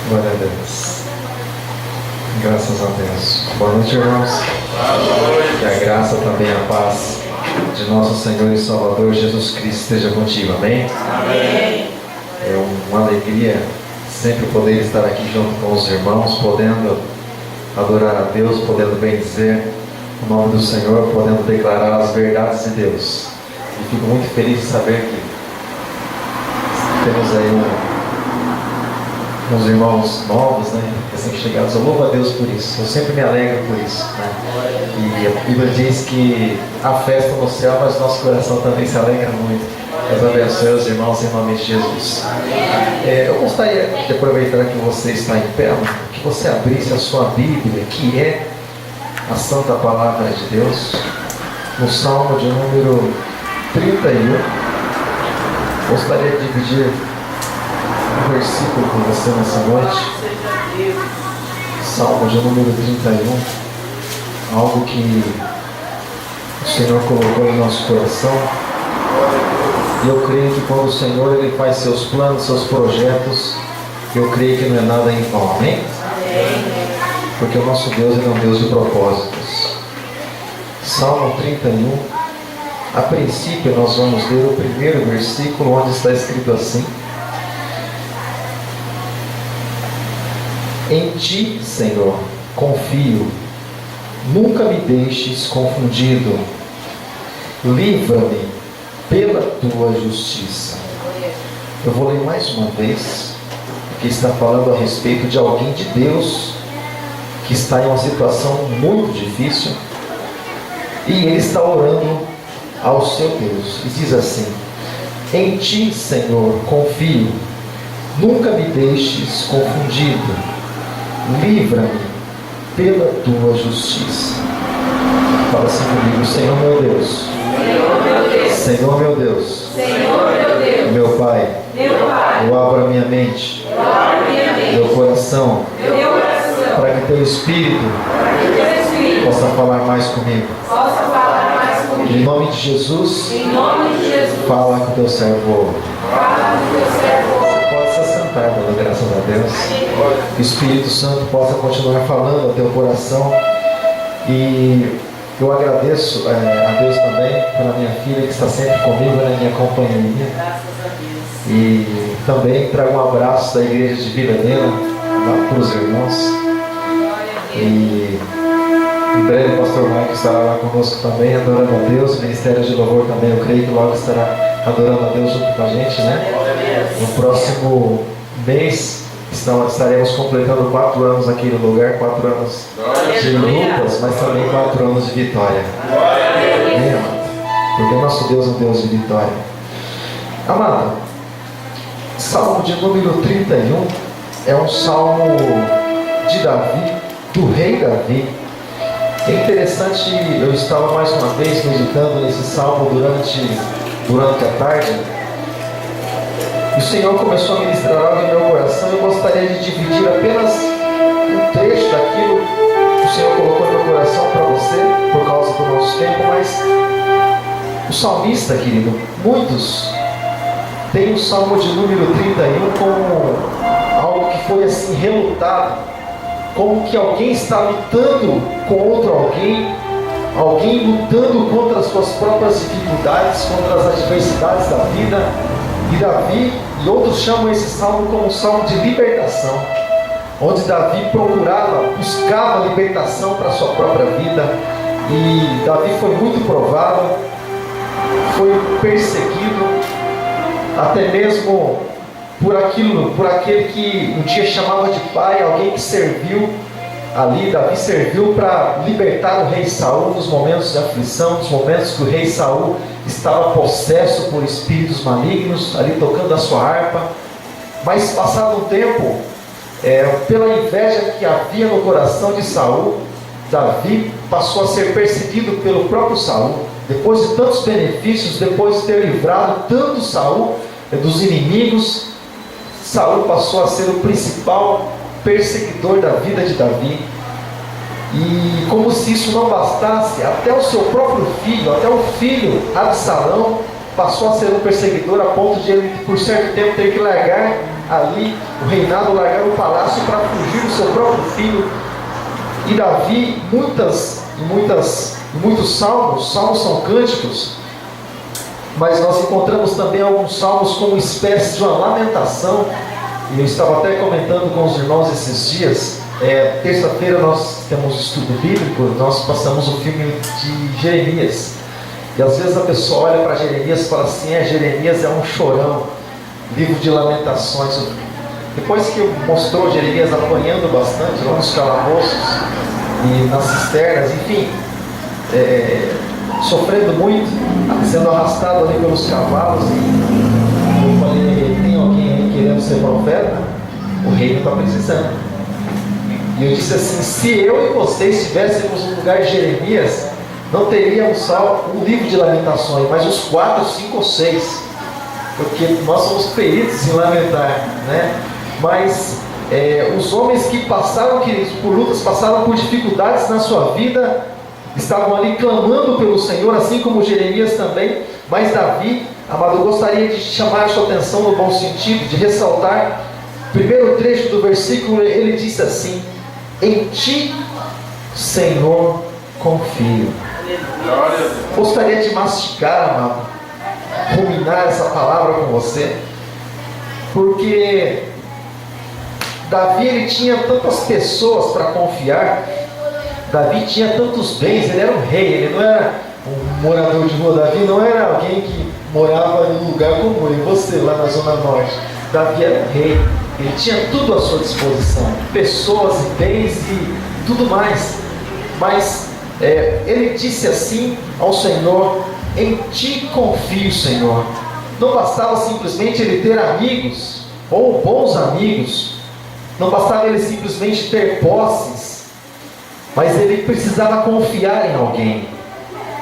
Glória a Deus. Graças a Deus. Boa noite, irmãos. Que a graça, também a paz de nosso Senhor e Salvador Jesus Cristo esteja contigo. Amém? Amém. É uma alegria sempre poder estar aqui junto com os irmãos, podendo adorar a Deus, podendo bendizer o nome do Senhor, podendo declarar as verdades de Deus. E fico muito feliz de saber que temos aí uns irmãos novos, né, recém-chegados. Eu louvo a Deus por isso, eu sempre me alegro por isso, né? E a Bíblia diz que há festa no céu, mas nosso coração também se alegra muito. Deus abençoe os irmãos em nome de Jesus. Eu gostaria de aproveitar que você está em pé, que você abrisse a sua Bíblia, que é a Santa Palavra de Deus, no Salmo de número 31. Gostaria de dividir um versículo com você nessa noite. Salmo de número 31. Algo que o Senhor colocou em nosso coração. E eu creio que quando o Senhor ele faz seus planos, seus projetos, eu creio que não é nada em vão. Amém? Porque o nosso Deus é um Deus de propósitos. Salmo 31. A princípio nós vamos ler o primeiro versículo, onde está escrito assim: Em ti, Senhor, confio, nunca me deixes confundido, livra-me pela tua justiça. Eu vou ler mais uma vez, porque está falando a respeito de alguém de Deus que está em uma situação muito difícil e ele está orando ao seu Deus e diz assim: em ti, Senhor, confio, nunca me deixes confundido, livra-me pela tua justiça. Fala assim comigo: Senhor meu Deus, Senhor meu Deus, meu Pai, eu abro a minha mente, meu coração, para que teu Espírito possa falar mais comigo. Em nome de Jesus, fala que teu servo ouve. Você pode se assentar, dando graças a Deus. Que o Espírito Santo possa continuar falando ao teu coração. E eu agradeço a Deus também pela minha filha que está sempre comigo, na minha companhia. E também trago um abraço da igreja de Vila Helena para os irmãos. E em breve o pastor Mike estará lá conosco também, adorando a Deus. O Ministério de Louvor também, eu creio que logo estará adorando a Deus junto com a gente, né? No próximo mês estaremos completando 4 anos aqui no lugar, 4 anos de lutas, mas também 4 anos de vitória. Amém, amado? Porque o nosso Deus é um Deus de vitória. Amado, Salmo de número 31 é um salmo de Davi, do rei Davi. É interessante, eu estava mais uma vez meditando nesse salmo durante a tarde. E o Senhor começou a ministrar algo em meu coração. Eu gostaria de dividir apenas um trecho daquilo que o Senhor colocou no meu coração para você, por causa do nosso tempo. Mas o salmista, querido, muitos têm o salmo de número 31 como algo que foi assim relutado, como que alguém está lutando com outro alguém lutando contra as suas próprias dificuldades, contra as adversidades da vida. E Davi e outros chamam esse salmo como um salmo de libertação, onde Davi buscava libertação para a sua própria vida. E Davi foi muito provado, foi perseguido, até mesmo por aquele que um dia chamava de pai, alguém que serviu ali. Davi serviu para libertar o rei Saul nos momentos de aflição, nos momentos que o rei Saul estava possesso por espíritos malignos, ali tocando a sua harpa. Mas passado um tempo, pela inveja que havia no coração de Saul, Davi passou a ser perseguido pelo próprio Saul. Depois de tantos benefícios, depois de ter livrado tanto Saul dos inimigos, Saul passou a ser o principal perseguidor da vida de Davi. E como se isso não bastasse, até o seu próprio filho, até o filho Absalão passou a ser um perseguidor, a ponto de ele por certo tempo ter que largar ali o reinado, largaram o palácio para fugir do seu próprio filho. E Davi, muitos salmos são cânticos, mas nós encontramos também alguns salmos como espécie de uma lamentação. E eu estava até comentando com os irmãos esses dias. Terça-feira nós temos estudo bíblico, nós passamos o filme de Jeremias. E às vezes a pessoa olha para Jeremias e fala assim: Jeremias é um chorão, livro de lamentações. Depois que mostrou Jeremias apanhando bastante lá nos calabouços e nas cisternas, enfim, sofrendo muito, sendo arrastado ali pelos cavalos, e eu falei: tem alguém aí querendo ser profeta? O reino está precisando. E eu disse assim: se eu e você estivéssemos no lugar de Jeremias, não teríamos só um livro de lamentações, mas uns 4, 5 ou 6, porque nós somos peritos em lamentar, né? Mas os homens que passaram, queridos, por lutas, passaram por dificuldades na sua vida, estavam ali clamando pelo Senhor, assim como Jeremias também. Mas Davi, amado, eu gostaria de chamar a sua atenção no bom sentido, de ressaltar o primeiro trecho do versículo. Ele disse assim: em ti, Senhor, confio. Gostaria de mastigar, amado, ruminar essa palavra com você, porque Davi, ele tinha tantas pessoas para confiar. Davi tinha tantos bens, ele era um rei, ele não era um morador de rua. Davi não era alguém que morava em um lugar como eu e você, lá na Zona Norte. Davi era um rei, ele tinha tudo à sua disposição, pessoas e bens e tudo mais. Mas ele disse assim ao Senhor: em ti confio, Senhor. Não bastava simplesmente ele ter amigos, ou bons amigos, não bastava ele simplesmente ter posses, mas ele precisava confiar em alguém.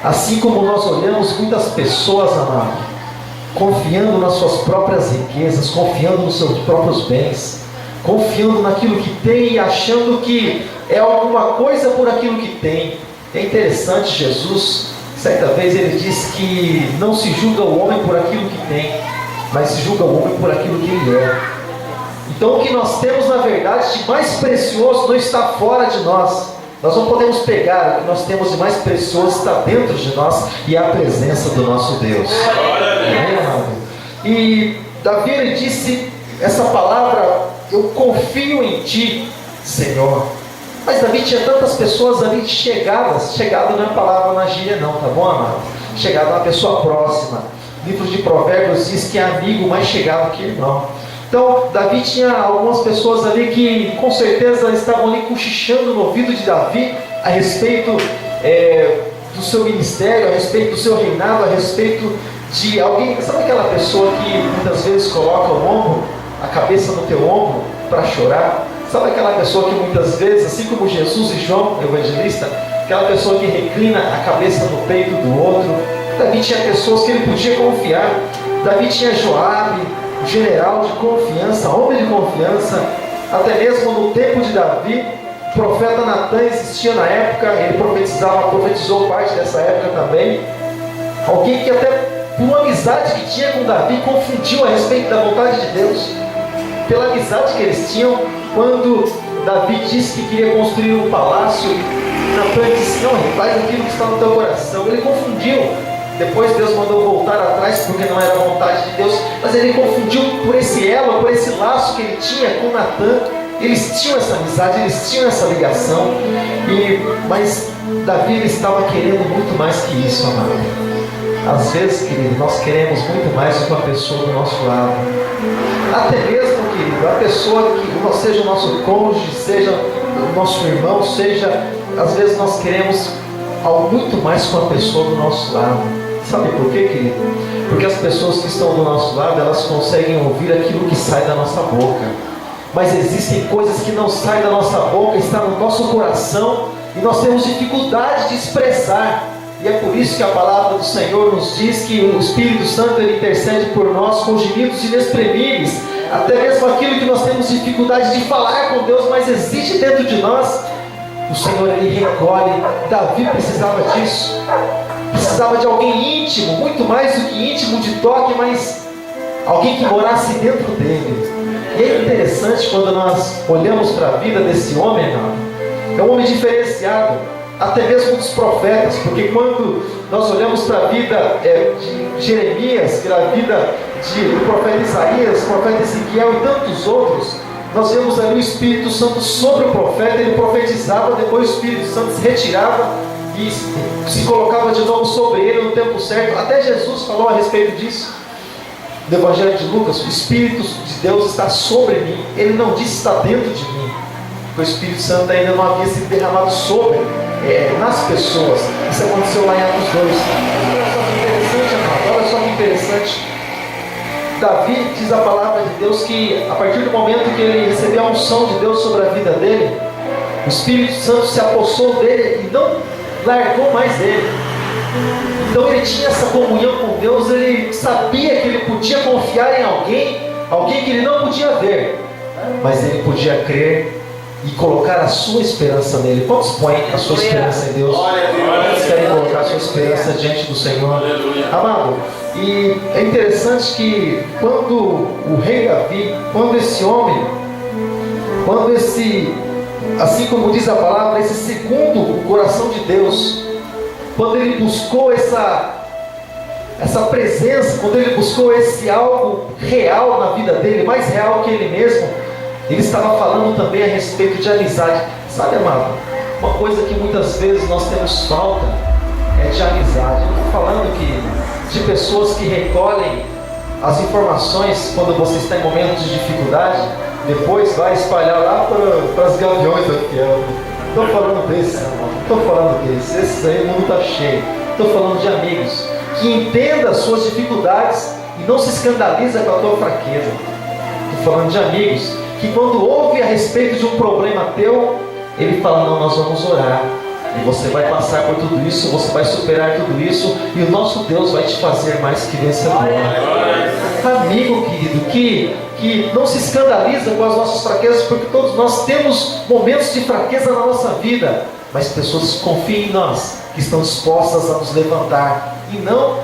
Assim como nós olhamos muitas pessoas, amado, confiando nas suas próprias riquezas, confiando nos seus próprios bens, confiando naquilo que tem e achando que é alguma coisa por aquilo que tem. É interessante, Jesus, certa vez ele disse que não se julga o homem por aquilo que tem, mas se julga o homem por aquilo que ele é. Então o que nós temos, na verdade, de mais precioso não está fora de nós. Nós não podemos pegar o que nós temos de mais precioso, está dentro de nós, e é a presença do nosso Deus. E Davi, ele disse essa palavra: eu confio em ti, Senhor. Mas Davi tinha tantas pessoas ali chegadas. Chegado não é palavra na gíria não, tá bom, amado? Chegado é uma pessoa próxima. O livro de Provérbios diz que é amigo mais chegado que irmão. Então Davi tinha algumas pessoas ali que com certeza estavam ali cochichando no ouvido de Davi a respeito do seu ministério, a respeito do seu reinado, a respeito de alguém. Sabe aquela pessoa que muitas vezes coloca o ombro, a cabeça no teu ombro para chorar? Sabe aquela pessoa que muitas vezes, assim como Jesus e João, evangelista, aquela pessoa que reclina a cabeça no peito do outro? Davi tinha pessoas que ele podia confiar. Davi tinha Joabe, general de confiança, homem de confiança. Até mesmo no tempo de Davi, o profeta Natan existia na época, ele profetizou parte dessa época também. Alguém que até por uma amizade que tinha com Davi, confundiu a respeito da vontade de Deus. Pela amizade que eles tinham, quando Davi disse que queria construir um palácio, Natan disse: não, faz aquilo que está no teu coração. Ele confundiu. Depois Deus mandou voltar atrás, porque não era a vontade de Deus, mas ele confundiu por esse elo, por esse laço que ele tinha com Natan. Eles tinham essa amizade, eles tinham essa ligação, mas Davi, ele estava querendo muito mais que isso, amado. Às vezes, querido, nós queremos muito mais do que uma pessoa do nosso lado. Até mesmo, querido, a pessoa que seja o nosso cônjuge, seja o nosso irmão, seja, às vezes nós queremos algo muito mais com a pessoa do nosso lado. Sabe por quê, querido? Porque as pessoas que estão do nosso lado, elas conseguem ouvir aquilo que sai da nossa boca. Mas existem coisas que não saem da nossa boca, está no nosso coração, e nós temos dificuldade de expressar. E é por isso que a palavra do Senhor nos diz que o Espírito Santo, ele intercede por nós com gemidos inexprimíveis. Até mesmo aquilo que nós temos dificuldade de falar com Deus, mas existe dentro de nós, o Senhor, ele recolhe. Davi precisava disso. Precisava de alguém íntimo, muito mais do que íntimo de toque, mas alguém que morasse dentro dele. E E é interessante quando nós olhamos para a vida desse homem, irmão. É um homem diferenciado, até mesmo dos profetas, porque quando nós olhamos para a vida de Jeremias, para a vida do profeta Isaías, profeta Ezequiel e tantos outros, nós vemos ali o Espírito Santo sobre o profeta. Ele profetizava, depois o Espírito Santo se retirava e se colocava de novo sobre ele no tempo certo. Até Jesus falou a respeito disso no Evangelho de Lucas: o Espírito de Deus está sobre mim. Ele não disse está dentro de mim, porque o Espírito Santo ainda não havia sido derramado sobre nas pessoas. Isso aconteceu lá em Atos 2. Olha só que interessante, amado. Olha só que interessante. Davi, diz a palavra de Deus, que a partir do momento que ele recebeu a unção de Deus sobre a vida dele, o Espírito Santo se apossou dele e não largou mais ele. Então ele tinha essa comunhão com Deus. Ele sabia que ele podia confiar em alguém que ele não podia ver, mas ele podia crer e colocar a sua esperança nele. Quantos põem a sua esperança em Deus? Quantos querem colocar a sua esperança diante do Senhor? Amado, e é interessante que quando o rei Davi, quando esse homem, assim como diz a palavra, esse segundo o coração de Deus, quando ele buscou essa presença, quando ele buscou esse algo real na vida dele, mais real que ele mesmo, ele estava falando também a respeito de amizade. Sabe, amado, uma coisa que muitas vezes nós temos falta é de amizade. Eu não estou falando de pessoas que recolhem as informações quando você está em momentos de dificuldade, depois vai espalhar lá para as gaviões da fiel. Estou falando desses, irmão. Estou falando desses. Esses aí o mundo está cheio. Estou falando de amigos que entendam as suas dificuldades e não se escandaliza com a tua fraqueza. Estou falando de amigos que quando ouve a respeito de um problema teu, ele fala: não, nós vamos orar. E você vai passar por tudo isso, você vai superar tudo isso, e o nosso Deus vai te fazer mais que vencedor. Amigo querido, que não se escandaliza com as nossas fraquezas, porque todos nós temos momentos de fraqueza na nossa vida, mas pessoas que confiam em nós, que estão dispostas a nos levantar. E não,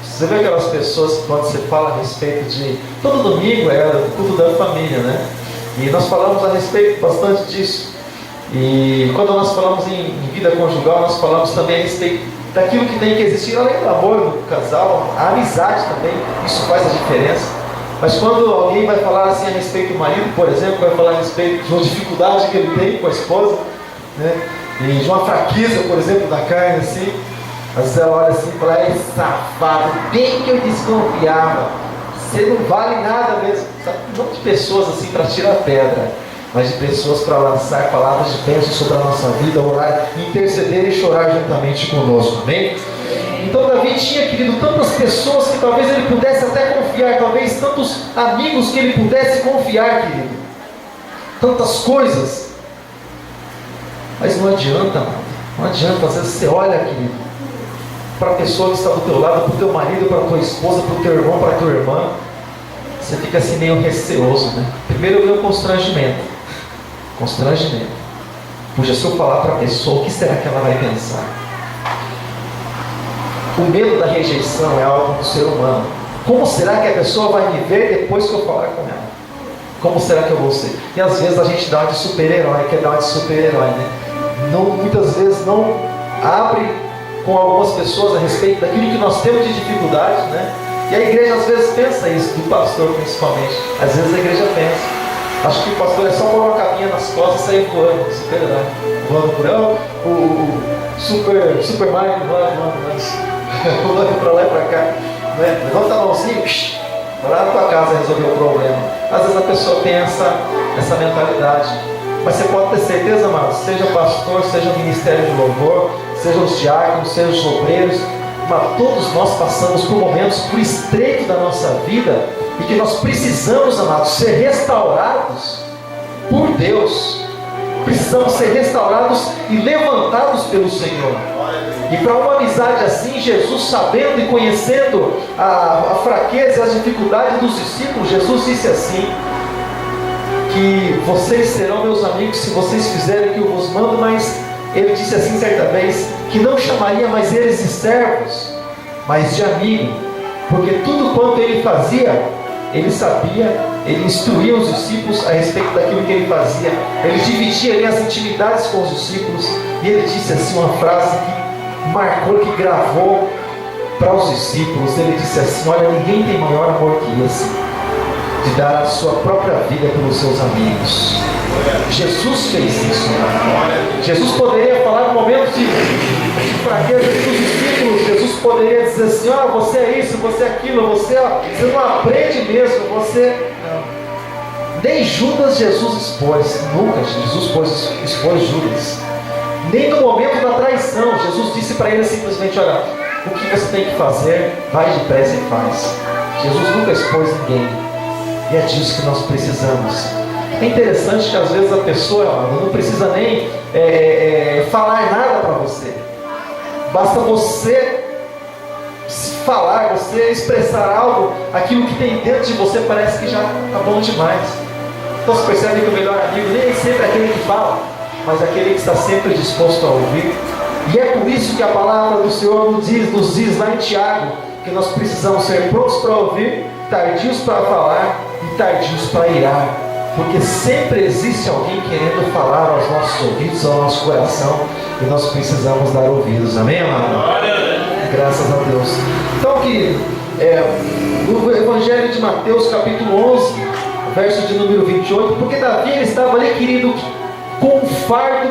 você vê aquelas pessoas que quando você fala a respeito de, todo domingo é o culto da família, né? E nós falamos a respeito bastante disso. E quando nós falamos em vida conjugal, nós falamos também a respeito daquilo que tem que existir além do amor no casal, a amizade também, isso faz a diferença. Mas quando alguém vai falar assim a respeito do marido, por exemplo, vai falar a respeito de uma dificuldade que ele tem com a esposa, né? E de uma fraqueza, por exemplo, da carne, assim, às vezes ela olha assim e fala: é safado, bem que eu desconfiava, você não vale nada mesmo. Sabe? Não de pessoas assim para tirar pedra, mas de pessoas para lançar palavras de bênção sobre a nossa vida, orar, interceder e chorar juntamente conosco, amém? Então Davi tinha, querido, tantas pessoas que talvez ele pudesse até confiar, talvez tantos amigos que ele pudesse confiar, querido, tantas coisas, mas não adianta, mano. Não adianta. Às vezes você olha, querido, para a pessoa que está do teu lado, para o teu marido, para a tua esposa, para o teu irmão, para a tua irmã, você fica assim meio receoso, né? Primeiro vem o constrangimento. Puxa, se eu falar para a pessoa, o que será que ela vai pensar? O medo da rejeição é algo do ser humano. Como será que a pessoa vai me ver depois que eu falar com ela? Como será que eu vou ser? E às vezes a gente dá uma de super-herói, quer dar uma de super-herói, né? Muitas vezes não abre com algumas pessoas a respeito daquilo que nós temos de dificuldade, né? E a igreja às vezes pensa isso, do pastor principalmente. Às vezes a igreja pensa: acho que o pastor é só pôr uma capinha nas costas e sair voando, super-herói. Voando por aí, o Superman voando para lá e para cá, né? Levanta a mãozinha, vai lá na tua casa resolver o problema. Às vezes a pessoa tem essa mentalidade. Mas você pode ter certeza, amado, seja pastor, seja o ministério de louvor, seja os diáconos, seja os obreiros, mas todos nós passamos por momentos, por estreito da nossa vida, e que nós precisamos, amados, ser restaurados por Deus. Precisamos ser restaurados e levantados pelo Senhor. E para uma amizade assim, Jesus, sabendo e conhecendo a fraqueza e as dificuldades dos discípulos, Jesus disse assim: que vocês serão meus amigos se vocês fizerem o que eu vos mando. Mas ele disse assim certa vez, que não chamaria mais eles de servos, mas de amigo, porque tudo quanto ele fazia, ele sabia ele instruía os discípulos a respeito daquilo que ele fazia. Ele dividia ali as intimidades com os discípulos. E ele disse assim uma frase que marcou, que gravou para os discípulos. Ele disse assim: olha, ninguém tem maior amor que esse, de dar a sua própria vida pelos seus amigos. Jesus fez isso. Jesus poderia falar no momento de fraqueza dos discípulos. Jesus poderia dizer assim: ó, você é isso, você é aquilo, você não aprende mesmo, você... Nem Judas Jesus expôs, nunca Jesus expôs Judas. Nem no momento da traição, Jesus disse para ele simplesmente: olha, o que você tem que fazer, vai depressa e faz. Jesus nunca expôs ninguém. E é disso que nós precisamos. É interessante que às vezes a pessoa não precisa nem falar nada para você. Basta você falar, você expressar algo, aquilo que tem dentro de você parece que já está bom demais. Então você percebe que o melhor amigo nem sempre é aquele que fala, mas aquele que está sempre disposto a ouvir. E é por isso que a palavra do Senhor nos diz lá em Tiago, que nós precisamos ser prontos para ouvir, tardios para falar e tardios para irar. Porque sempre existe alguém querendo falar aos nossos ouvidos, ao nosso coração, e nós precisamos dar ouvidos. Amém, amado? Graças a Deus. Então, querido, no Evangelho de Mateus, capítulo 11, verso de número 28, porque Davi ele estava ali, querido, com um fardo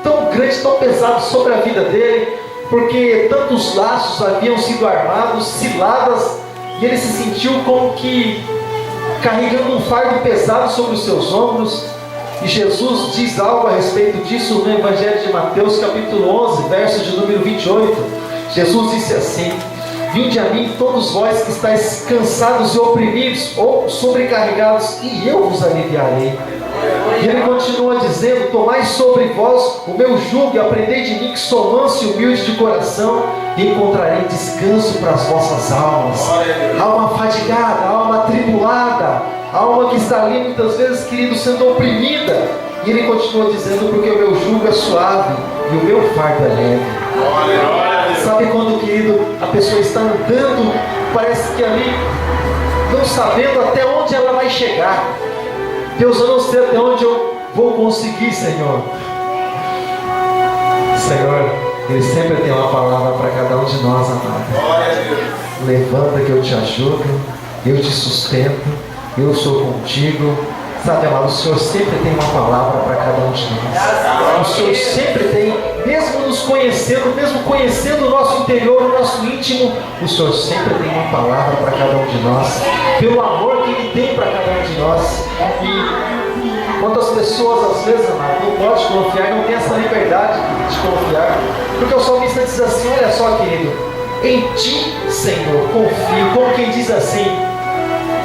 tão grande, tão pesado sobre a vida dele, porque tantos laços haviam sido armados, ciladas, e ele se sentiu como que carregando um fardo pesado sobre os seus ombros. E Jesus diz algo a respeito disso no Evangelho de Mateus, capítulo 11, verso de número 28. Jesus disse assim: vinde a mim todos vós que estáis cansados e oprimidos ou sobrecarregados, e eu vos aliviarei. E ele continua dizendo: tomai sobre vós o meu jugo e aprendei de mim, que sou manso e humilde de coração, e encontrarei descanso para as vossas almas. Alma fadigada, alma atribulada, alma que está ali muitas vezes, querido, sendo oprimida. E ele continua dizendo: porque o meu jugo é suave e o meu fardo é leve. Sabe quando, querido, a pessoa está andando, parece que ali, não sabendo até onde ela vai chegar. Deus, eu não sei até onde eu vou conseguir, Senhor. Senhor, Ele sempre tem uma palavra para cada um de nós, amado. Levanta que eu te ajudo, eu te sustento, eu sou contigo. Sabe, amado, o Senhor sempre tem uma palavra para cada um de nós. O Senhor sempre tem, mesmo nos conhecendo, mesmo conhecendo o nosso interior, o nosso íntimo, o Senhor sempre tem uma palavra para cada um de nós, pelo amor que Ele tem para cada um de nós. E quantas pessoas, às vezes, amado, não podem confiar, não tem essa liberdade de confiar, porque o salmista diz assim: olha só, querido, em Ti, Senhor, confio. Como quem diz assim: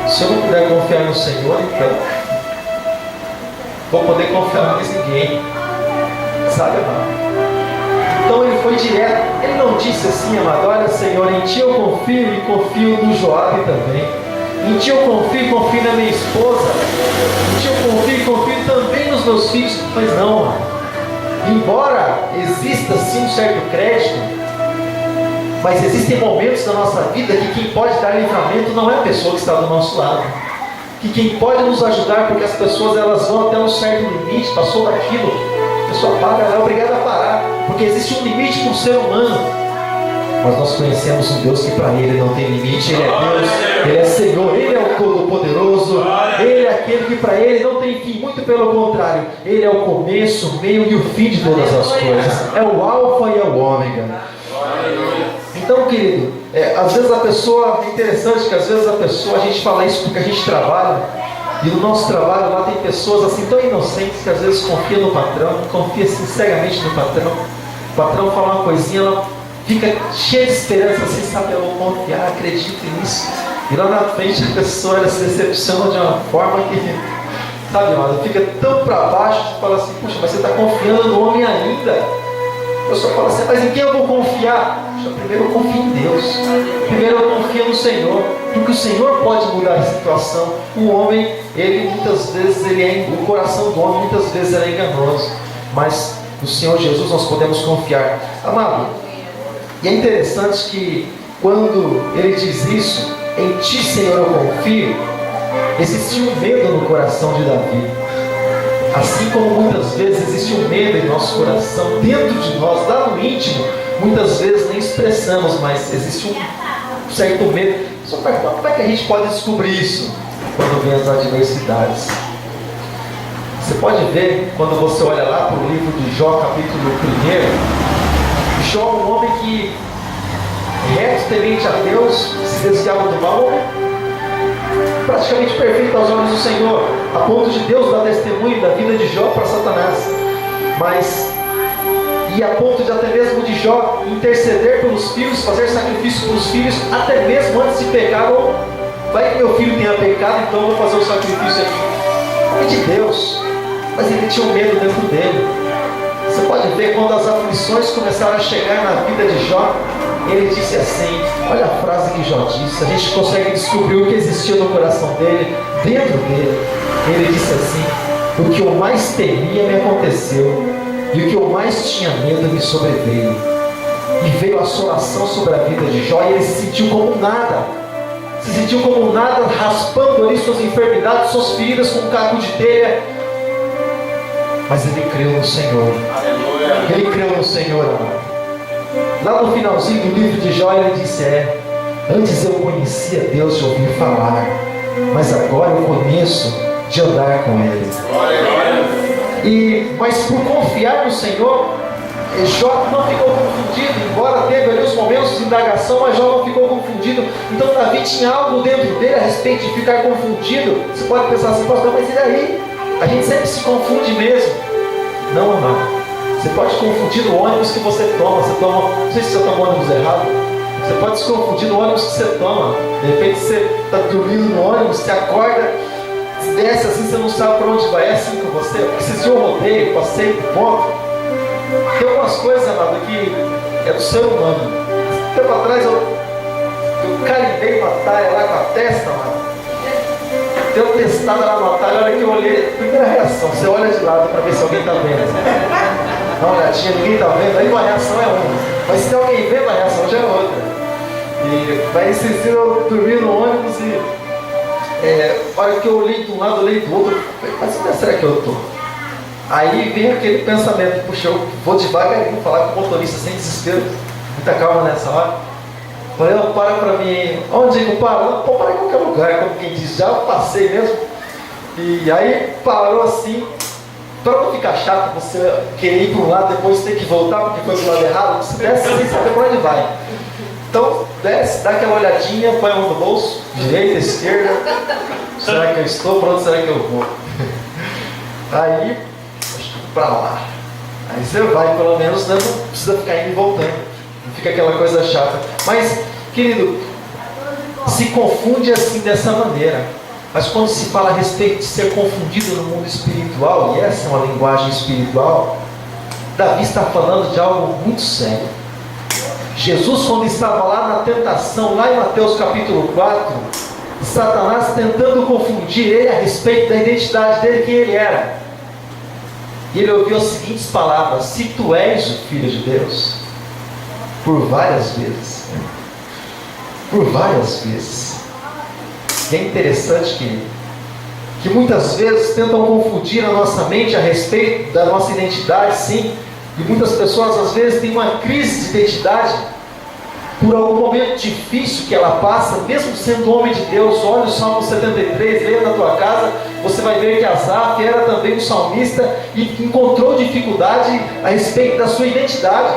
se eu não puder confiar no Senhor, então vou poder confiar mais ninguém. Sabe, amado? Então ele foi direto. Ele não disse assim: amado, olha, Senhor, em Ti eu confio e confio no Joabe também. Em Ti eu confio e confio na minha esposa. Em Ti eu confio e confio também nos meus filhos. Mas não, amado. Embora exista sim um certo crédito, mas existem momentos da nossa vida que quem pode dar livramento não é a pessoa que está do nosso lado. Que quem pode nos ajudar, porque as pessoas elas vão até um certo limite, passou daquilo, a pessoa para, ela é obrigada a parar, porque existe um limite para o ser humano. Mas nós conhecemos um Deus que para Ele não tem limite. Ele é Deus, Ele é Senhor, Ele é o Todo-Poderoso, Ele é aquele que para Ele não tem fim, muito pelo contrário, Ele é o começo, o meio e o fim de todas as coisas, é o Alfa e é o Ômega. Então, querido, às vezes a pessoa, é interessante que às vezes a gente fala isso porque a gente trabalha, e no nosso trabalho lá tem pessoas assim tão inocentes que às vezes confiam no patrão, confia sinceramente no patrão. O patrão fala uma coisinha, ela fica cheia de esperança assim, sabe, eu vou confiar, acredito nisso. E lá na frente a pessoa ela se decepciona de uma forma que, sabe, ela fica tão para baixo, você fala assim: puxa, mas você está confiando no homem ainda. A pessoa fala assim: mas em quem eu vou confiar? Primeiro eu confio em Deus, primeiro eu confio no Senhor, porque o Senhor pode mudar a situação. O homem, ele muitas vezes, o coração do homem muitas vezes é enganoso, mas no Senhor Jesus nós podemos confiar. Amado, e é interessante que quando ele diz isso: em Ti, Senhor, eu confio, Existia um medo no coração de Davi. Assim como muitas vezes existe um medo em nosso coração, dentro de nós, lá no íntimo, muitas vezes nem expressamos, mas existe um certo medo. Só pergunta, como é que a gente pode descobrir isso quando vem as adversidades? Você pode ver, quando você olha lá para o livro de Jó, capítulo 1, Jó é um homem que, reto, temente a Deus, se desviava do mal, praticamente perfeito aos olhos do Senhor, a ponto de Deus dar testemunho da vida de Jó para Satanás, e a ponto de até mesmo de Jó interceder pelos filhos, fazer sacrifício pelos filhos, até mesmo antes de pecar, ou vai que meu filho tenha pecado, então eu vou fazer o sacrifício aqui. É de Deus, mas ele tinha um medo dentro dele. Você pode ver quando as aflições começaram a chegar na vida de Jó, ele disse assim, olha a frase que Jó disse, a gente consegue descobrir o que existia no coração dele, dentro dele. Ele disse assim, o que eu mais temia me aconteceu, e o que eu mais tinha medo me sobreveio. E veio a assolação sobre a vida de Jó, e ele se sentiu como nada. Se sentiu como nada, raspando ali suas enfermidades, suas feridas com um caco de telha. Mas ele creu no Senhor. Ele creu no Senhor, amado. Lá no finalzinho do livro de Jó, ele disse, antes eu conhecia Deus de ouvir falar, mas agora eu conheço de andar com Ele. Mas por confiar no Senhor, Jó não ficou confundido, embora teve ali os momentos de indagação, mas Jó não ficou confundido. Então Davi tinha algo dentro dele a respeito de ficar confundido. Você pode pensar assim, pastor, mas e daí? A gente sempre se confunde mesmo. Não, amado. Você pode confundir no ônibus que você toma. Não sei se você toma o ônibus errado. Você pode se confundir no ônibus que você toma. De repente você está dormindo no ônibus, você acorda, desce assim, você não sabe para onde vai. É assim com você. Precisa um rodeio, passeio, ponto. Tem algumas coisas, amado, que é do ser humano. Tempo atrás eu carimbei uma talha lá com a testa, mano. Deu uma testada lá no atalho, a hora que eu olhei, primeira reação, você olha de lado para ver se alguém está vendo. Dá uma olhadinha, ninguém está vendo, aí a reação é uma. Mas se tem alguém vendo, a reação já é outra. E vai insistir eu dormir no ônibus e a hora que eu olhei de um lado, olhei do outro, mas onde será que eu estou? Aí vem aquele pensamento, puxa, eu vou devagarinho falar com o motorista sem desespero, muita calma nessa hora. Falei, para mim, onde é que eu paro? Pô, para em qualquer lugar, como quem diz, já passei mesmo. E aí parou assim, para não ficar chato você querer ir para um lado, depois ter que voltar porque foi para o lado errado, você desce sem saber para onde vai. Então desce, dá aquela olhadinha, põe a mão no bolso, direita, esquerda, será que eu estou? Para onde será que eu vou? Aí, para lá. Aí você vai, pelo menos, né? Não precisa ficar indo e voltando. Não fica aquela coisa chata. Mas, querido, se confunde assim dessa maneira. Mas quando se fala a respeito de ser confundido no mundo espiritual, e essa é uma linguagem espiritual, Davi está falando de algo muito sério. Jesus, quando estava lá na tentação, lá em Mateus capítulo 4, Satanás tentando confundir ele a respeito da identidade dele, quem ele era. E ele ouviu as seguintes palavras: se tu és o Filho de Deus, por várias vezes. Por várias vezes. E é interessante que muitas vezes tentam confundir a nossa mente a respeito da nossa identidade, sim. E muitas pessoas às vezes têm uma crise de identidade por algum momento difícil que ela passa, mesmo sendo homem de Deus. Olha o Salmo 73, leia na tua casa, você vai ver que Asaf era também um salmista e encontrou dificuldade a respeito da sua identidade.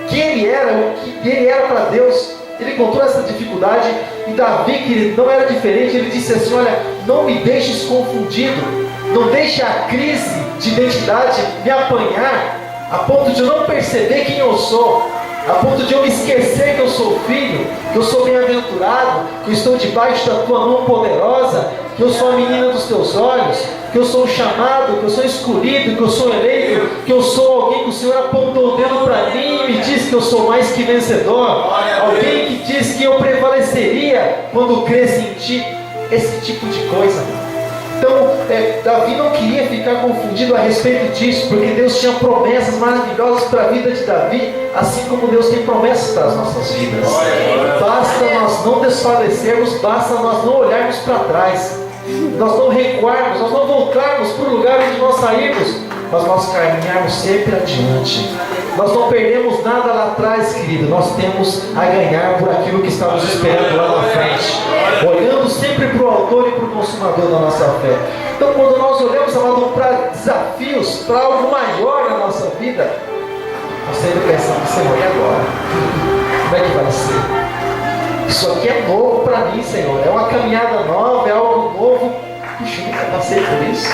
Quem ele era, o que ele era para Deus. Ele encontrou essa dificuldade, e Davi, querido, não era diferente. Ele disse assim: olha, não me deixes confundido, não deixe a crise de identidade me apanhar, a ponto de eu não perceber quem eu sou, a ponto de eu me esquecer que eu sou filho, que eu sou bem-aventurado, que eu estou debaixo da tua mão poderosa, que eu sou a menina dos teus olhos, que eu sou o chamado, que eu sou escolhido, que eu sou eleito, que eu sou alguém que o Senhor apontou o dedo para mim e me disse que eu sou mais que vencedor, alguém que disse que eu prevaleceria quando cresce em ti, esse tipo de coisa. Então, Davi não queria ficar confundido a respeito disso, porque Deus tinha promessas maravilhosas para a vida de Davi, assim como Deus tem promessas para as nossas vidas. Basta nós não desfalecermos, basta nós não olharmos para trás. nós não recuarmos, nós não voltarmos para o lugar onde nós saímos, mas nós caminharmos sempre adiante. Nós não perdemos nada lá atrás, querido. Nós temos a ganhar por aquilo que estamos esperando lá na frente, olhando sempre para o autor e para o consumador da nossa fé. Então, quando nós olhamos, amado, para desafios, para algo maior na nossa vida, nós sempre pensamos: Senhor, e agora? Como é que vai ser? Isso aqui é novo para mim, Senhor. É uma caminhada nova, é algo novo. Puxa, eu nunca passei por isso.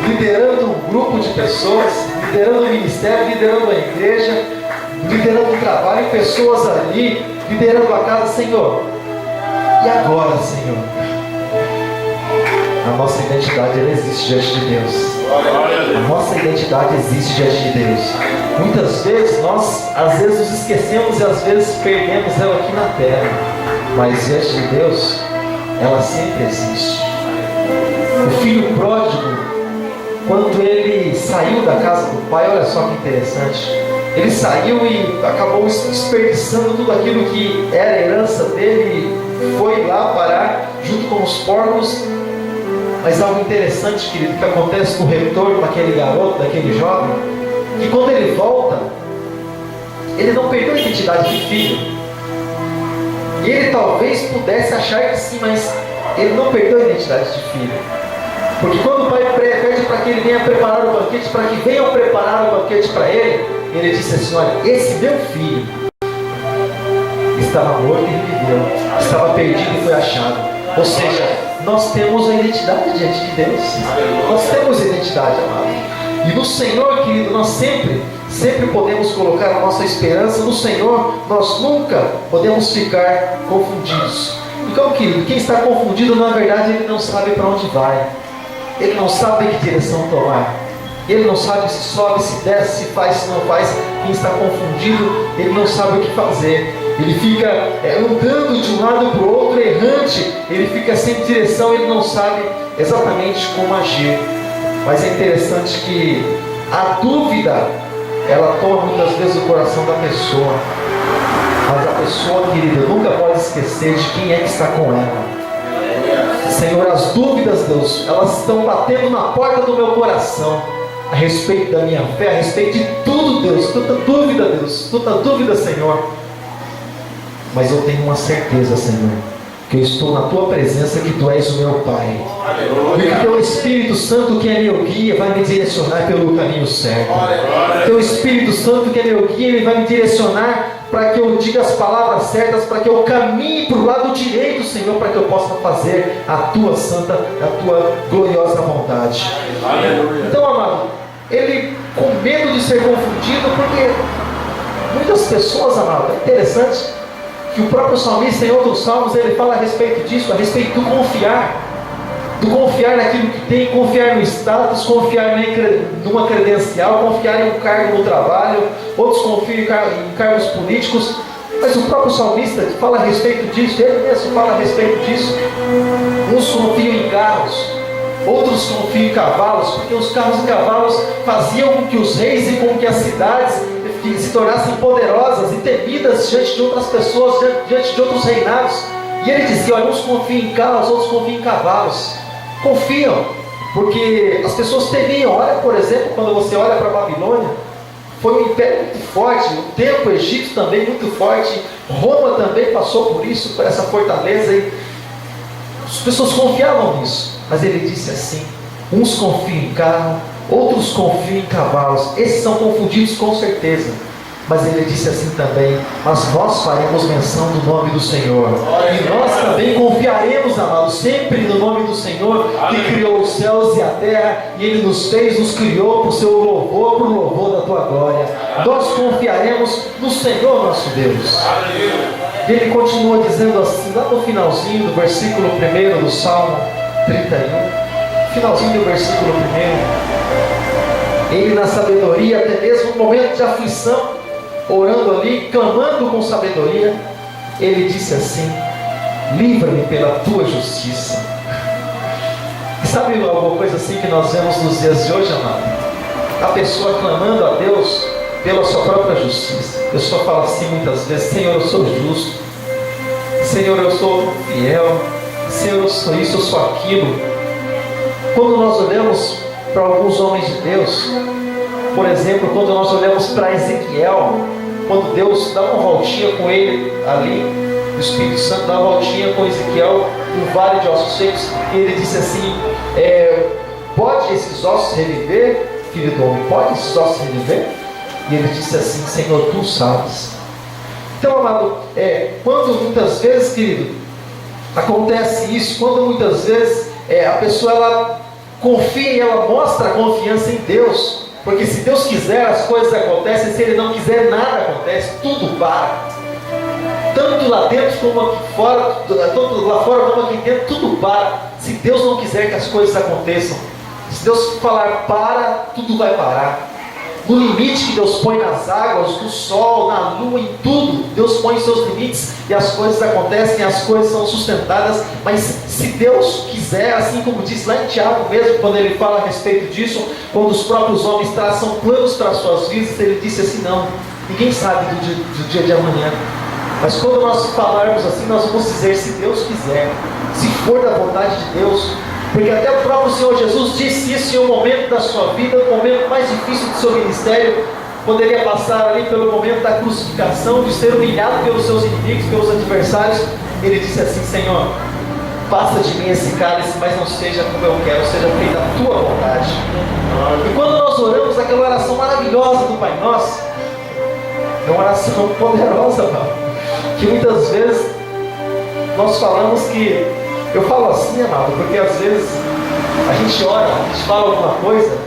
Liderando um grupo de pessoas, liderando o ministério, liderando a igreja, liderando o trabalho, pessoas ali, liderando a casa. Senhor, e agora, Senhor? A nossa identidade, ela existe diante de Deus. A nossa identidade existe diante de Deus. Muitas vezes nós, às vezes, nos esquecemos e às vezes perdemos ela aqui na terra, mas diante de Deus, ela sempre existe. O filho pródigo, quando ele saiu da casa do pai, olha só que interessante, ele saiu e acabou desperdiçando tudo aquilo que era a herança dele, e foi lá parar junto com os porcos. Mas algo interessante, querido, que acontece no retorno daquele garoto, daquele jovem, que quando ele volta, ele não perdeu a identidade de filho. E ele talvez pudesse achar que sim, mas ele não perdeu a identidade de filho. Porque quando o pai pede para que ele venha preparar o banquete, para que venham preparar o banquete para ele, ele disse assim: olha, esse meu filho estava morto e reviveu, estava perdido e foi achado. Ou seja, nós temos a identidade diante de Deus. Nós temos a identidade, amado. E no Senhor, querido, nós sempre podemos colocar a nossa esperança no Senhor. Nós nunca podemos ficar confundidos. Então, querido, quem está confundido, na verdade, ele não sabe para onde vai. Ele não sabe que direção tomar. Ele não sabe se sobe, se desce, se faz, se não faz. Quem está confundido, ele não sabe o que fazer. Ele fica andando de um lado para o outro, errante. Ele fica sem direção, ele não sabe exatamente como agir. Mas é interessante que a dúvida, ela toma muitas vezes o coração da pessoa. Mas a pessoa, querida, nunca pode esquecer de quem é que está com ela. Senhor, as dúvidas, Deus, elas estão batendo na porta do meu coração a respeito da minha fé, a respeito de tudo, Deus. Tanta dúvida, Senhor. Mas eu tenho uma certeza, Senhor, que eu estou na Tua presença, que Tu és o meu Pai. E que Teu Espírito Santo, que é meu guia, vai me direcionar pelo caminho certo. Teu Espírito Santo, que é meu guia, Ele vai me direcionar para que eu diga as palavras certas, para que eu caminhe para o lado direito, Senhor, para que eu possa fazer a Tua santa, a Tua gloriosa vontade. Então, amado, ele com medo de ser confundido, porque muitas pessoas, amado, é interessante que o próprio salmista, em outros salmos, ele fala a respeito disso, a respeito do confiar naquilo que tem, confiar no status, confiar numa credencial, confiar em um cargo no trabalho. Outros confiam em cargos políticos, mas o próprio salmista fala a respeito disso, ele mesmo fala a respeito disso. Uns confiam em carros, outros confiam em cavalos, porque os carros e cavalos faziam com que os reis e com que as cidades se tornassem poderosas e temidas diante de outras pessoas, diante de outros reinados. E ele dizia: olha, uns confiam em carros, outros confiam em cavalos. Confiam, porque as pessoas temiam. Olha, por exemplo, quando você olha para a Babilônia, foi um império muito forte, o templo egípcio também muito forte, Roma também passou por isso, por essa fortaleza, e as pessoas confiavam nisso. Mas ele disse assim: uns confiam em carro, outros confiam em cavalos. Esses são confundidos com certeza. Mas ele disse assim também: mas nós faremos menção do nome do Senhor. E nós também confiaremos, amados, sempre no nome do Senhor, que criou os céus e a terra. E Ele nos criou para o seu louvor, para o louvor da Tua glória. Nós confiaremos no Senhor nosso Deus. E ele continua dizendo assim, lá no finalzinho do versículo 1 do Salmo 31. Finalzinho do versículo 1. Ele, na sabedoria, até mesmo no momento de aflição, orando ali, clamando com sabedoria, ele disse assim: livra-me pela Tua justiça. E sabe alguma coisa assim que nós vemos nos dias de hoje, amado? A pessoa clamando a Deus pela sua própria justiça. A pessoa fala assim muitas vezes: Senhor, eu sou justo, Senhor, eu sou fiel, Senhor, eu sou isso, eu sou aquilo. Quando nós olhamos para alguns homens de Deus, por exemplo, quando nós olhamos para Ezequiel, quando Deus dá uma voltinha com ele ali, o Espírito Santo dá uma voltinha com Ezequiel no vale de ossos secos, e ele disse assim: pode esses ossos reviver, filho do homem? Pode esses ossos reviver? E ele disse assim: Senhor, tu sabes. Então, amado, quando muitas vezes, querido, acontece isso, quando muitas vezes a pessoa ela confia e ela mostra a confiança em Deus, porque se Deus quiser as coisas acontecem, se Ele não quiser nada acontece, tudo para. Tanto lá dentro como aqui fora, tanto lá fora como aqui dentro, tudo para. Se Deus não quiser que as coisas aconteçam, se Deus falar para, tudo vai parar. No limite que Deus põe nas águas, no sol, na lua, em tudo, Deus põe seus limites e as coisas acontecem, as coisas são sustentadas. Mas se Deus quiser, assim como diz lá em Tiago mesmo, quando ele fala a respeito disso, quando os próprios homens traçam planos para as suas vidas, ele disse assim: não, ninguém sabe do dia de amanhã. Mas quando nós falarmos assim, nós vamos dizer: se Deus quiser, se for da vontade de Deus. Porque até o próprio Senhor Jesus disse isso em um momento da sua vida, o momento mais difícil do seu ministério, poderia passar ali pelo momento da crucificação, de ser humilhado pelos seus inimigos, pelos adversários. Ele disse assim: Senhor, passa de mim esse cálice, mas não seja como eu quero, seja feita a tua vontade. E quando nós oramos aquela oração maravilhosa do Pai Nosso, é uma oração poderosa, mano, que muitas vezes nós falamos que... Eu falo assim, amado, porque às vezes a gente ora, a gente fala alguma coisa,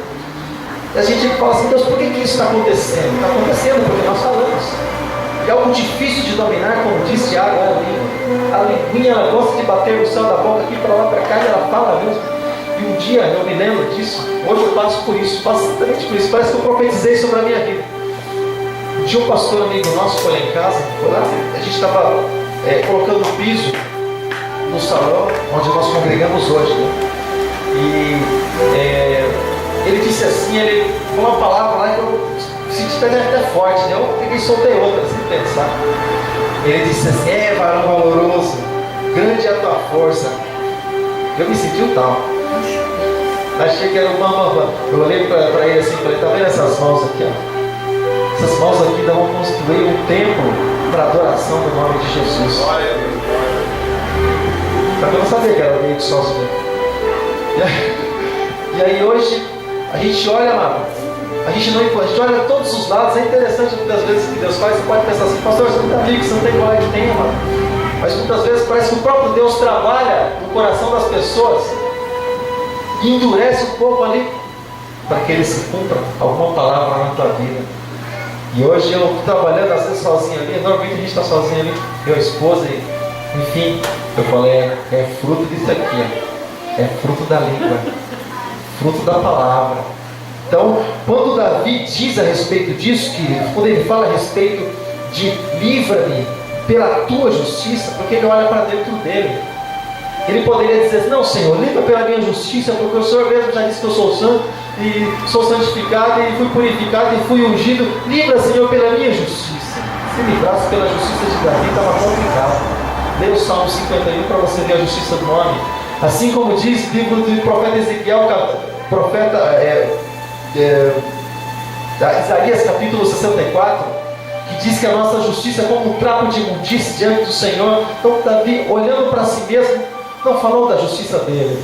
e a gente fala assim: Deus, por que isso está acontecendo? Está acontecendo porque nós falamos. É algo difícil de dominar, como disse Tiago, é a língua. A linguinha, ela gosta de bater no céu da boca, aqui para lá, para cá, e ela fala mesmo. E um dia, eu me lembro disso, hoje eu passo por isso, passo exatamente por isso, parece que eu profetizei sobre a minha vida. Um dia um pastor amigo nosso foi lá em casa, foi lá, a gente estava colocando o piso no salão onde nós congregamos hoje, né? E ele disse assim, ele falou uma palavra lá que eu senti até forte, né? Eu peguei e soltei outra, sem pensar. Ele disse assim: varão valoroso, grande é a tua força. Eu me senti o tal. Achei que era o bambambam. Eu olhei para ele assim, falei: tá vendo essas mãos aqui, ó? Essas mãos aqui vão construir um templo para adoração do nome de Jesus. Para eu não sabia que era meio que sozinho. E aí hoje a gente olha, mano, a gente olha todos os lados. É interessante muitas vezes que Deus faz. Você pode pensar assim: pastor, você não está amigo, você não tem glória de tempo, mano. Mas muitas vezes parece que o próprio Deus trabalha no coração das pessoas e endurece um pouco ali para que ele se cumpra alguma palavra na tua vida. E hoje eu trabalhando às vezes sozinho ali, normalmente a gente está sozinho ali, eu, a esposa, enfim, eu falei: é fruto disso aqui, ó. É fruto da língua, fruto da palavra. Então, quando Davi diz a respeito disso, quando ele fala a respeito de livra-me pela tua justiça, porque ele olha para dentro dele. Ele poderia dizer: não, Senhor, livra pela minha justiça, porque o Senhor mesmo já disse que eu sou santo, e sou santificado, e fui purificado, e fui ungido. Livra, Senhor, pela minha justiça. Se livrasse pela justiça de Davi, estava complicado. Leia o Salmo 51 para você ver a justiça do homem. Assim como diz o livro do profeta Ezequiel, Isaías capítulo 64, que diz que a nossa justiça é como um trapo de imundície diante do Senhor. Então Davi, olhando para si mesmo, não falou da justiça dele,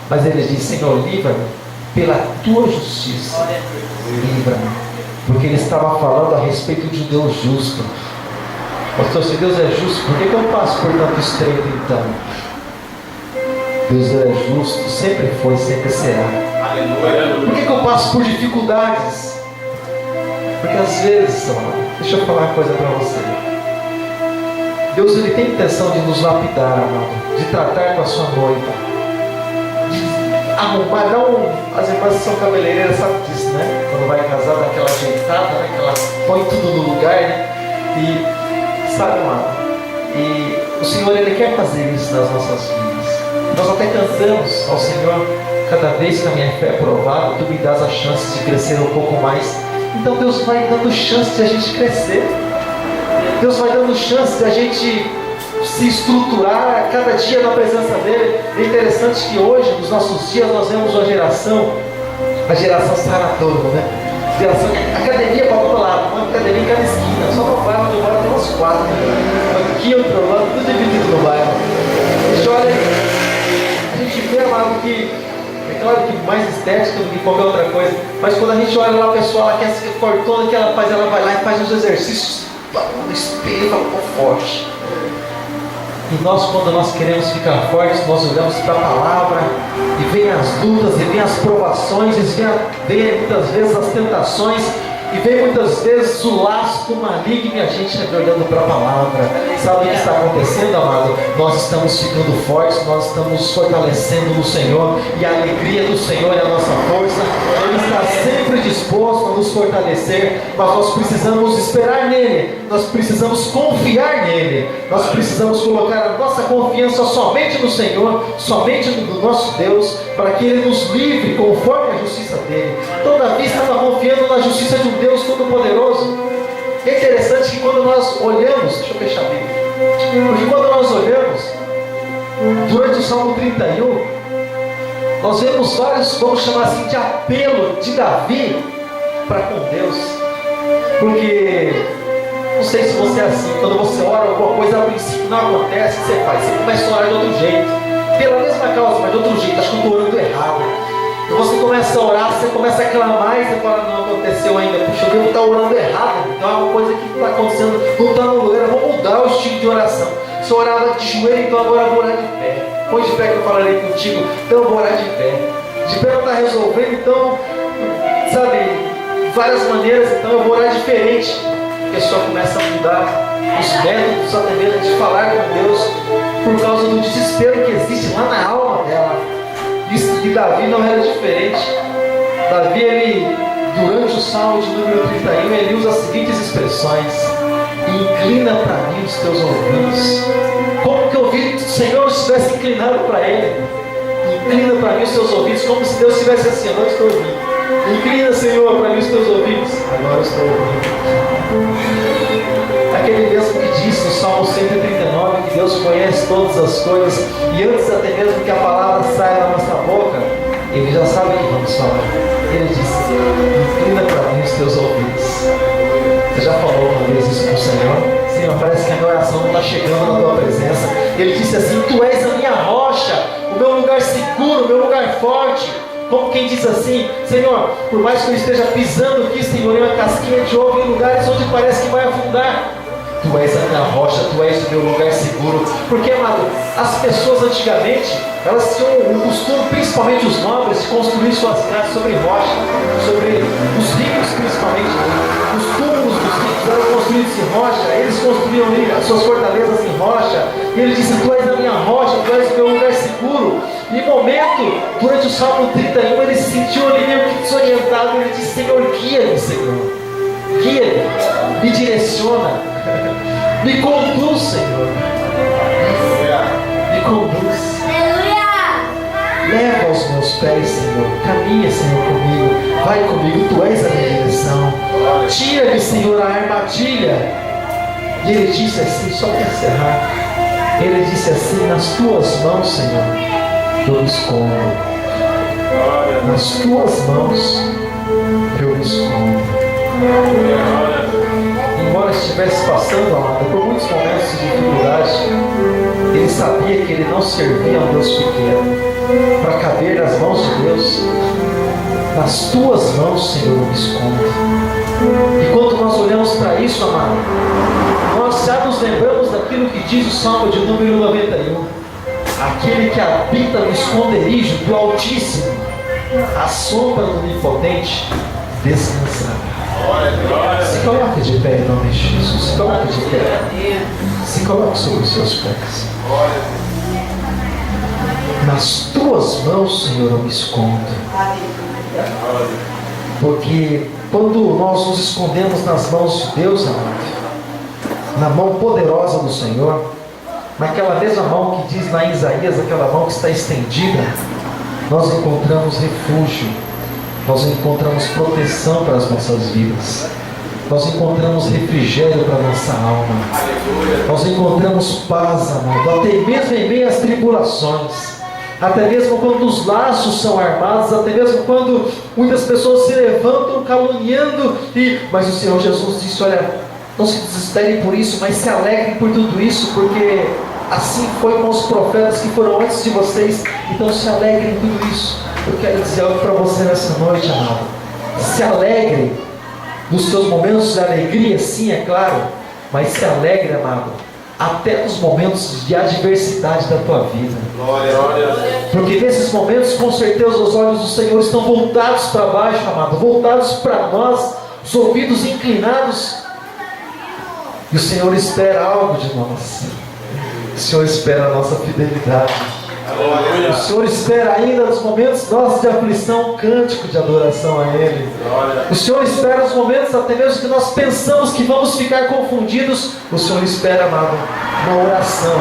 mas ele diz: Senhor, livra-me pela tua justiça, livra-me, porque ele estava falando a respeito de um Deus justo. Pastor, se Deus é justo, por que eu passo por tanto estreito então? Deus é justo, sempre foi, sempre será. Por que eu passo por dificuldades? Porque às vezes, deixa eu falar uma coisa para você. Deus, ele tem intenção de nos lapidar, amado, de tratar com a sua noiva, de arrumar. Não, as irmãs que são cabeleireiras sabem disso, né? Quando vai casar, dá aquela ajeitada, né? Que ela põe tudo no lugar, né? E sabe, amado, e o Senhor, ele quer fazer isso nas nossas vidas. Nós até cantamos ao Senhor: cada vez que a minha fé é provada, tu me dás a chance de crescer um pouco mais. Então Deus vai dando chance de a gente crescer. Deus vai dando chance de a gente se estruturar a cada dia na presença dele. É interessante que hoje, nos nossos dias, nós vemos uma geração, a geração Saratoga, né? Geração, academia para todo lado, uma academia em cada esquina. Só no bairro onde eu moro tem umas 4. Aqui, outro lado, tudo dividido no bairro. A gente olha, a gente vê, amado, que é claro que mais estética do que qualquer outra coisa, mas quando a gente olha lá o pessoal, ela quer se fortuna que ela faz, ela vai lá e faz os exercícios no espelho e fala, pô, forte. E nós, quando nós queremos ficar fortes, nós olhamos para a palavra e vem as lutas, e vem as provações, e vem muitas vezes as tentações, e vem muitas vezes o laço do maligno, e a gente vai olhando para a palavra. Sabe o que está acontecendo, amado? Nós estamos ficando fortes, nós estamos fortalecendo no Senhor, e a alegria do Senhor é a nossa força. Ele está sempre disposto a nos fortalecer, mas nós precisamos esperar nele, nós precisamos confiar nele, nós precisamos colocar a nossa confiança somente no Senhor, somente no nosso Deus, para que ele nos livre conforme a justiça dele. Então Davi estava confiando na justiça de um Deus Todo-Poderoso. É interessante que quando nós olhamos, deixa eu fechar a Bíblia, porque quando nós olhamos durante o Salmo 31, nós vemos vários, vamos chamar assim, de apelo de Davi para com Deus. Porque não sei se você é assim, quando você ora alguma coisa a princípio não acontece, o que você faz? Você começa a orar de outro jeito, pela mesma causa, mas de outro jeito. Acho que eu estou orando errado. E você começa a orar, você começa a clamar, e você fala, não aconteceu ainda, puxa, eu devo estar orando errado, então é uma coisa que está acontecendo, não está no lugar, eu vou mudar o estilo de oração. Se eu orava de joelho, então agora eu vou orar de pé. Põe de pé que eu falarei contigo, então eu vou orar de pé. De pé não está resolvendo, então, sabe, várias maneiras, então eu vou orar diferente. A pessoa começa a mudar os métodos, até mesmo de falar com Deus, por causa do desespero que existe lá na alma dela. E Davi não era diferente. Davi, ele, durante o Salmo de número 31, ele usa as seguintes expressões: inclina para mim os teus ouvidos. Como que o ouvido do Senhor estivesse inclinado para ele. Inclina para mim os teus ouvidos, como se Deus estivesse assim, agora estou ouvindo. Inclina, Senhor, para mim os teus ouvidos, agora estou ouvindo. Aquele mesmo que disse no Salmo 139 que Deus conhece todas as coisas, e antes até mesmo que a palavra saia da nossa boca, Ele já sabe o que vamos falar. Ele disse, inclina para mim os teus ouvidos. Você já falou uma vez isso com o Senhor? Senhor, parece que a minha oração não está chegando na tua presença. Ele disse assim, tu és a minha rocha, o meu lugar seguro, o meu lugar forte. Como quem diz assim, Senhor, por mais que eu esteja pisando aqui, Senhor, em uma casquinha de ovo, em lugares onde parece que vai afundar, tu és a minha rocha, tu és o meu lugar seguro. Porque, amado, as pessoas antigamente, elas tinham o costume, principalmente os nobres, de construir suas casas sobre rocha, sobre os ricos principalmente. Os túmulos dos ricos eram construídos em rocha, eles construíam as suas fortalezas em rocha. E ele disse, tu és a minha rocha, tu és o meu lugar seguro. E em momento, durante o Salmo 31, ele se sentiu ali meio que desorientado. Ele disse, Senhor, guia-me, Senhor. Guia-me, me direciona, me conduz, Senhor. Me conduz. Leva os meus pés, Senhor. Caminha, Senhor, comigo. Vai comigo, tu és a minha direção. Tira-me, Senhor, a armadilha. E ele disse assim, só para encerrar, ele disse assim, nas tuas mãos, Senhor, eu me escondo. Nas tuas mãos eu me escondo. Embora estivesse passando, amado, por muitos momentos de dificuldade, ele sabia que ele não servia a um Deus pequeno para caber nas mãos de Deus. Nas tuas mãos, Senhor, eu me escondo. E quando nós olhamos para isso, amado, nós já nos lembramos daquilo que diz o Salmo de número 91. Aquele que habita no esconderijo do Altíssimo, a sombra do Onipotente descansará. Se coloque de pé em nome de Jesus. Se coloque de pé. Se coloque sobre os seus pés. Nas tuas mãos, Senhor, eu me escondo. Porque quando nós nos escondemos nas mãos de Deus, amado, na mão poderosa do Senhor, naquela mesma mão que diz lá em Isaías, aquela mão que está estendida, nós encontramos refúgio, nós encontramos proteção para as nossas vidas. nós encontramos refrigério para nossa alma. Nós encontramos paz, amado, até mesmo em meio às tribulações. Até mesmo quando os laços são armados, até mesmo quando muitas pessoas se levantam caluniando, mas o Senhor Jesus disse: olha, não se desesperem por isso, mas se alegrem por tudo isso, porque assim foi com os profetas que foram antes de vocês. Então se alegrem em tudo isso. Eu quero dizer algo para você nessa noite, amado. Se alegre nos seus momentos de alegria, sim, é claro, mas se alegre, amado, até nos momentos de adversidade da tua vida. Porque nesses momentos, com certeza, os olhos do Senhor estão voltados para baixo, amado, voltados para nós, os ouvidos inclinados, e o Senhor espera algo de nós. O Senhor espera a nossa fidelidade. O Senhor espera ainda nos momentos nossos de aflição um cântico de adoração a Ele. O Senhor espera nos momentos até mesmo que nós pensamos que vamos ficar confundidos. O Senhor espera, amado, uma oração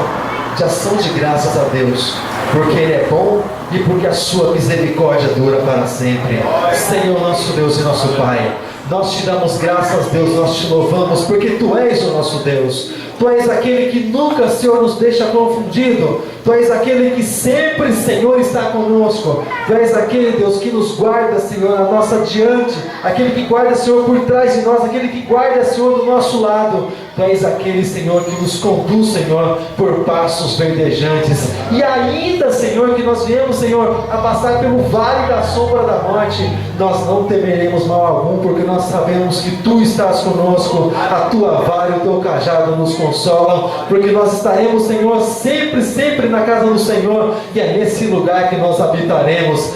de ação de graças a Deus, porque Ele é bom e porque a sua misericórdia dura para sempre. Senhor nosso Deus e nosso Pai, nós te damos graças, Deus, nós te louvamos, porque Tu és o nosso Deus. Tu és aquele que nunca, Senhor, nos deixa confundido. Tu és aquele que sempre, Senhor, está conosco. Tu és aquele, Deus, que nos guarda, Senhor, a nossa diante. Aquele que guarda, Senhor, por trás de nós. Aquele que guarda, Senhor, do nosso lado. Tu és aquele, Senhor, que nos conduz, Senhor, por passos verdejantes. E ainda, Senhor, que nós viemos, Senhor, a passar pelo vale da sombra da morte, nós não temeremos mal algum, porque nós sabemos que Tu estás conosco. A Tua vara e o Teu cajado nos consolam, porque nós estaremos, Senhor, sempre, sempre na casa do Senhor, e é nesse lugar que nós habitaremos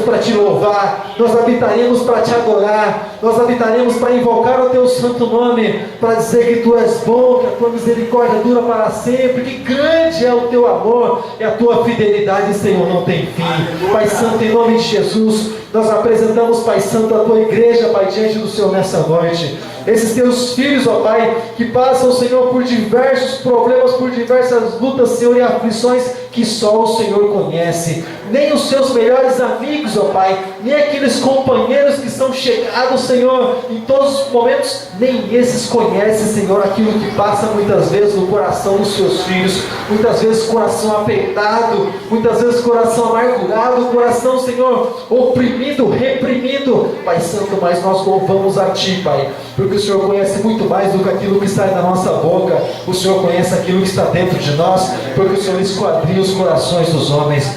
para Te louvar, nós habitaremos para Te adorar, nós habitaremos para invocar o Teu santo nome, para dizer que Tu és bom, que a Tua misericórdia dura para sempre, que grande é o Teu amor, e a Tua fidelidade, Senhor, não tem fim. Pai Santo, em nome de Jesus, nós apresentamos, Pai Santo, a Tua igreja, Pai, diante do Senhor nessa noite. Esses Teus filhos, ó Pai, que passam, Senhor, por diversos problemas, por diversas lutas, Senhor, e aflições que só o Senhor conhece. Nem os seus melhores amigos, ó Pai, nem aqueles companheiros que são chegados, Senhor, em todos os momentos, nem esses conhecem, Senhor, aquilo que passa muitas vezes no coração dos seus filhos. Muitas vezes coração apertado, muitas vezes coração amargurado, coração, Senhor, oprimido, reprimido. Pai Santo, mas nós louvamos a Ti, Pai, porque o Senhor conhece muito mais do que aquilo que sai da nossa boca. O Senhor conhece aquilo que está dentro de nós, porque o Senhor esquadrinha os corações dos homens.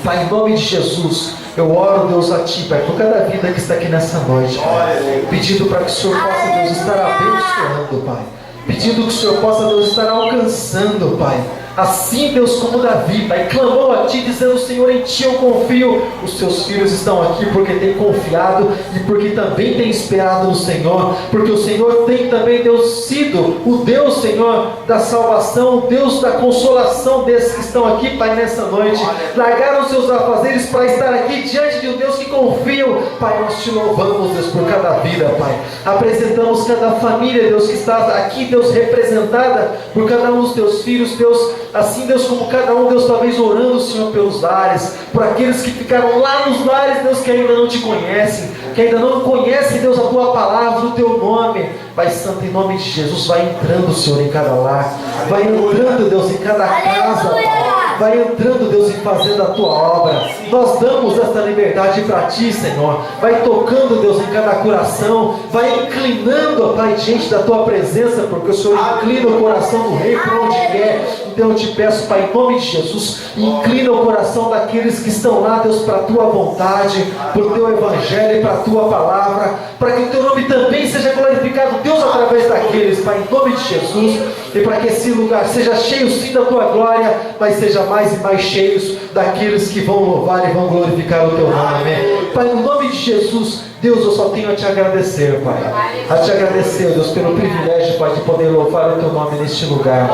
Pai, em nome de Jesus, eu oro, Deus, a Ti, Pai, por cada vida que está aqui nessa noite, Pai, pedindo para que o Senhor possa, Deus, estar abençoando, Pai, pedindo que o Senhor possa, Deus, estar alcançando, Pai. Assim, Deus, como Davi, Pai, clamou a Ti, dizendo: Senhor, em Ti eu confio. Os Teus filhos estão aqui porque têm confiado e porque também têm esperado no Senhor, porque o Senhor tem também, Deus, sido o Deus, Senhor, da salvação, o Deus da consolação desses que estão aqui, Pai, nessa noite. Largaram os seus afazeres para estar aqui diante de um Deus que confiam. Pai, nós Te louvamos, Deus, por cada vida, Pai. Apresentamos cada família, Deus, que está aqui, Deus, representada por cada um dos Teus filhos, Deus. Assim, Deus, como cada um, Deus, talvez orando, Senhor, pelos lares, por aqueles que ficaram lá nos lares, Deus, que ainda não Te conhecem, que ainda não conhecem, Deus, a Tua palavra, o Teu nome. Pai Santo, em nome de Jesus, vai entrando, Senhor, em cada lar, vai entrando, Deus, em cada casa, Pai. Vai entrando, Deus, e fazendo a Tua obra. Nós damos esta liberdade para Ti, Senhor. Vai tocando, Deus, em cada coração. Vai inclinando, Pai, diante da Tua presença, porque o Senhor inclina o coração do rei para onde quer. Então eu Te peço, Pai, em nome de Jesus, inclina o coração daqueles que estão lá, Deus, para a Tua vontade, para o Teu evangelho e para a Tua palavra, para que o Teu nome também seja glorificado, Deus, através daqueles, Pai, em nome de Jesus, e para que esse lugar seja cheio sim da Tua glória, mas seja mais e mais cheios daqueles que vão louvar e vão glorificar o Teu nome. Pai, em nome de Jesus, Deus, eu só tenho a Te agradecer, Pai, a Te agradecer, Deus, pelo privilégio, Pai, de poder louvar o Teu nome neste lugar.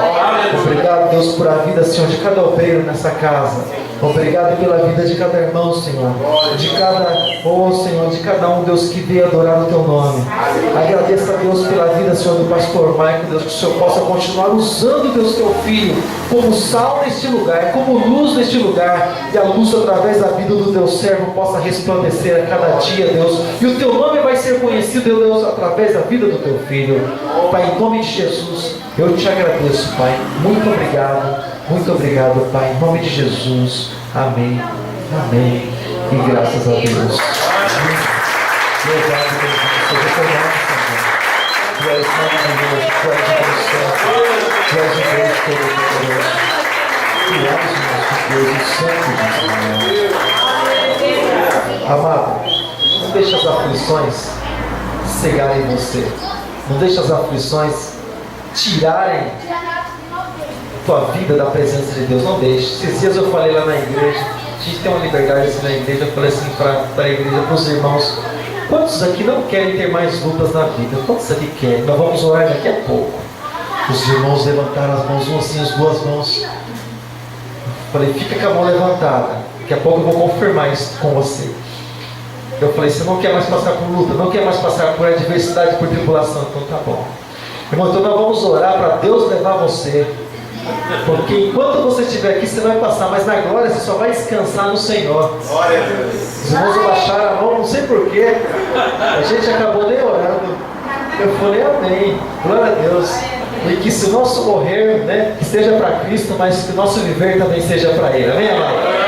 Obrigado, Deus, por a vida, Senhor, de cada obreiro nessa casa. Obrigado pela vida de cada irmão, Senhor, de cada Oh Senhor, de cada um, Deus, que veio adorar o teu nome. Agradeço a Deus pela vida, Senhor, do pastor Michael, Deus, que o Senhor possa continuar usando, Deus, teu filho, como sal neste lugar, como luz neste lugar, e a luz através da vida do teu servo possa resplandecer a cada dia, Deus, e o teu nome vai ser conhecido, Deus, através da vida do teu filho. Pai, em nome de Jesus, eu te agradeço, Pai. Muito obrigado, Pai, em nome de Jesus. Amém, amém, e graças a Deus. Louvado Deus, seja formado, Senhor. Tu és maravilhoso, tu és abençoado, tu és o Deus todo-poderoso. Tu és o nosso Deus, o Santo de Israel. Amado, não deixe as aflições cegarem você. Não deixe as aflições tirarem tua vida da presença de Deus. Não deixe. Esses dias eu falei lá na igreja, a gente tem uma liberdade assim na igreja, eu falei assim para a igreja, para os irmãos: quantos aqui não querem ter mais lutas na vida? Quantos aqui querem? Nós vamos orar daqui a pouco. Os irmãos levantaram as mãos, um assim, as duas mãos. Eu falei: fica com a mão levantada, daqui a pouco eu vou confirmar isso com você. Eu falei: você não quer mais passar por luta, não quer mais passar por adversidade, por tribulação? Então tá bom. Irmão, então nós vamos orar para Deus levar você. Porque enquanto você estiver aqui, você vai passar, mas na glória você só vai descansar no Senhor. Glória a Deus. Os irmãos abaixaram a mão, não sei porquê. A gente acabou nem orando. Eu falei: amém, glória a Deus. E que se o nosso morrer, né, que seja para Cristo, mas que o nosso viver também seja para Ele. Amém, amado?